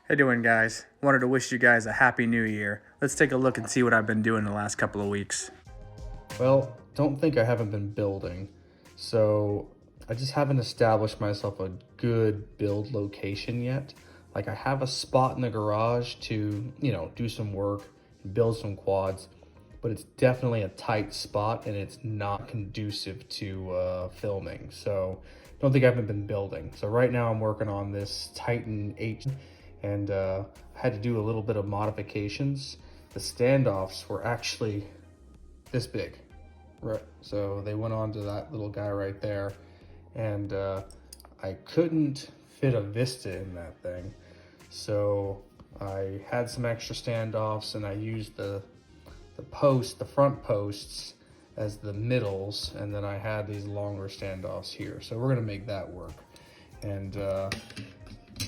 How you doing, guys? Wanted to wish you guys a happy new year. Let's take a look and see what I've been doing the last couple of weeks. Well, don't think I haven't been building. So I just haven't established myself a good build location yet. Like I have a spot in the garage to, do some work, build some quads, but it's definitely a tight spot and it's not conducive to filming. So don't think I haven't been building. So right now I'm working on this Titan H and I had to do a little bit of modifications. The standoffs were actually this big, right? So they went on to that little guy right there, and I couldn't fit a Vista in that thing. So I had some extra standoffs and I used the front posts as the middles, and then I had these longer standoffs here. So we're gonna make that work. And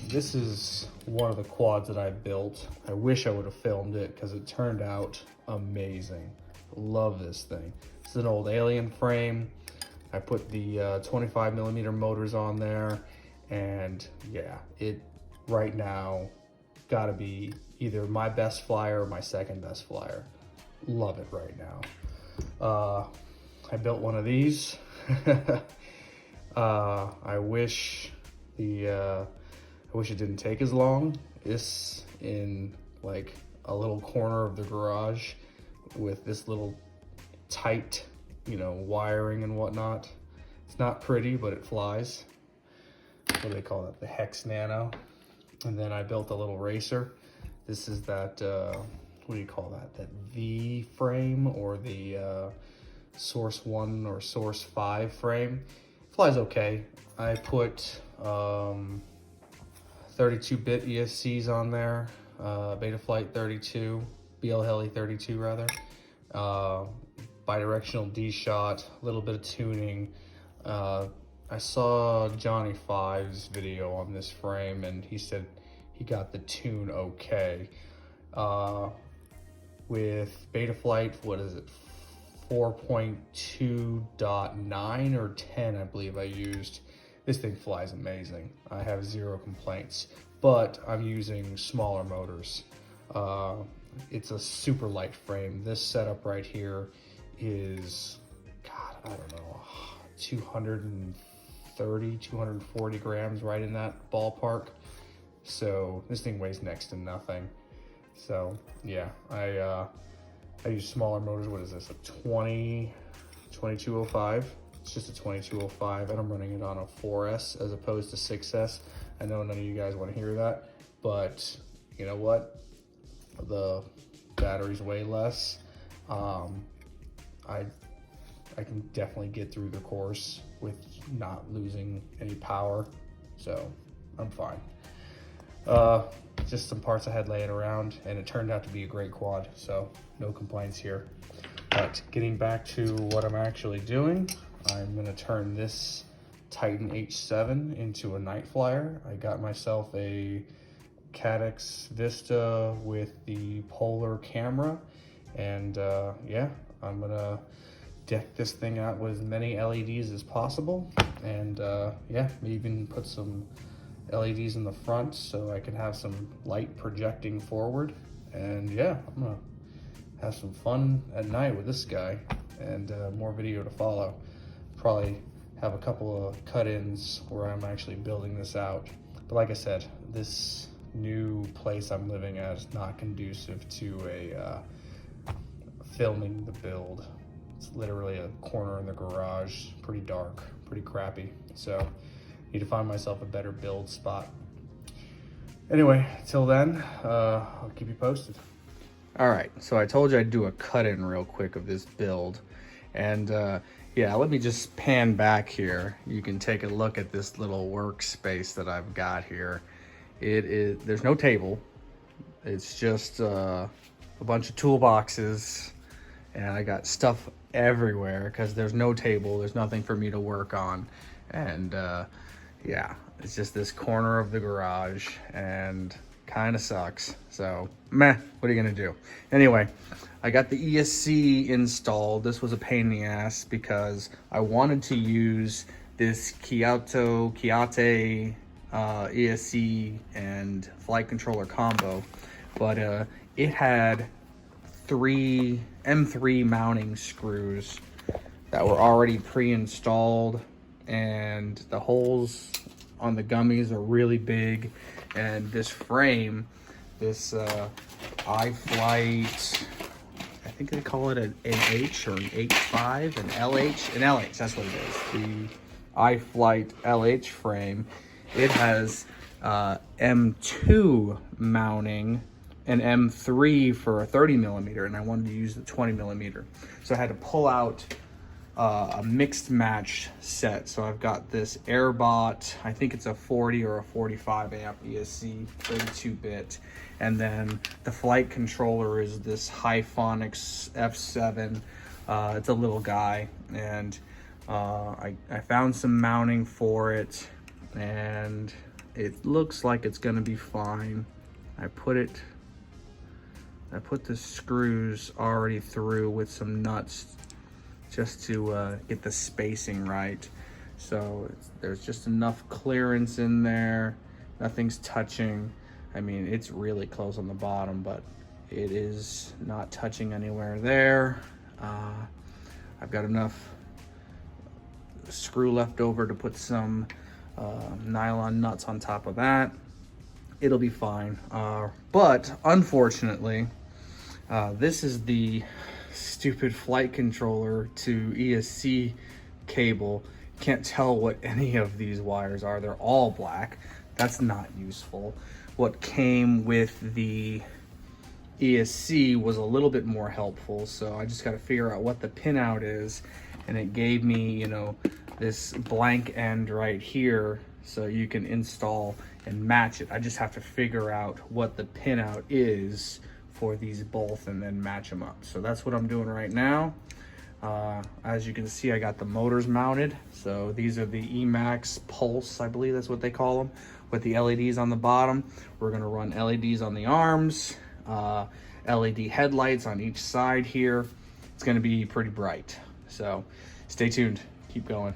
this is one of the quads that I built. I wish I would have filmed it because it turned out amazing. Love this thing. It's an old Alien frame. I put the 25mm motors on there, and yeah, it right now gotta be either my best flyer or my second best flyer. Love it right now. I built one of these. I wish it didn't take as long. It's in like a little corner of the garage with this little tight, wiring and whatnot. It's not pretty, but it flies. What do they call it? The Hex Nano. And then I built a little racer. This is that, what do you call that? That V frame, or the Source 1 or Source 5 frame. Flies okay. I put 32-bit ESCs on there, Betaflight 32, BL Heli 32 rather, bidirectional D-shot, a little bit of tuning. I saw Johnny Five's video on this frame and he said he got the tune okay. With Betaflight, what is it, 4.2.9 or 10 I believe I used. This thing flies amazing. I have zero complaints, but I'm using smaller motors. It's a super light frame. This setup right here is, God, I don't know, 230, 240 grams, right in that ballpark. So this thing weighs next to nothing. So yeah, I use smaller motors. What is this, a 2205? It's just a 2205, and I'm running it on a 4S as opposed to 6S. I know none of you guys want to hear that, but you know what? The battery's way less. I can definitely get through the course with not losing any power, so I'm fine. Just some parts I had laying around, and it turned out to be a great quad, so no complaints here. But getting back to what I'm actually doing, I'm gonna turn this Titan H7 into a night flyer. I got myself a Caddx Vista with the polar camera, and yeah, I'm gonna deck this thing out with as many LEDs as possible, and yeah, maybe even put some LEDs in the front so I can have some light projecting forward. And yeah, I'm gonna have some fun at night with this guy, and more video to follow. Probably have a couple of cut-ins where I'm actually building this out. But like I said, this new place I'm living at is not conducive to a filming the build. It's literally a corner in the garage, pretty dark, pretty crappy. So need to find myself a better build spot. Anyway, till then, I'll keep you posted. All right, so I told you I'd do a cut-in real quick of this build. And yeah, let me just pan back here. You can take a look at this little workspace that I've got here. There's no table. It's just a bunch of toolboxes, and I got stuff everywhere because there's no table. There's nothing for me to work on. And yeah, it's just this corner of the garage, and kind of sucks. So meh, what are you gonna do? Anyway, I got the ESC installed. This was a pain in the ass because I wanted to use this Kyoto ESC and flight controller combo, but it had 3 M3 mounting screws that were already pre-installed, and the holes on the gummies are really big, and this frame, this iFlight, I think they call it an H or an H5, an LH, that's what it is. The iFlight LH frame, it has M2 mounting and M3 for a 30 millimeter, and I wanted to use the 20 millimeter. So I had to pull out a mixed match set. So I've got this Airbot, I think it's a 40 or a 45 amp ESC 32-bit, and then the flight controller is this Hyphonics F7. It's a little guy, and I found some mounting for it, and it looks like it's gonna be fine. I put the screws already through with some nuts just to get the spacing right. So there's just enough clearance in there. Nothing's touching. I mean, it's really close on the bottom, but it is not touching anywhere there. I've got enough screw left over to put some nylon nuts on top of that. It'll be fine. But unfortunately, this is the stupid flight controller to ESC cable. Can't tell what any of these wires are. They're all black. That's not useful. What came with the ESC was a little bit more helpful, so I just got to figure out what the pinout is, and it gave me, you know, this blank end right here, so you can install and match it. I just have to figure out what the pinout is for these both and then match them up. So that's what I'm doing right now. As you can see, I got the motors mounted. So these are the Emax Pulse, I believe that's what they call them, with the LEDs on the bottom. We're gonna run LEDs on the arms, LED headlights on each side here. It's gonna be pretty bright. So stay tuned, keep going.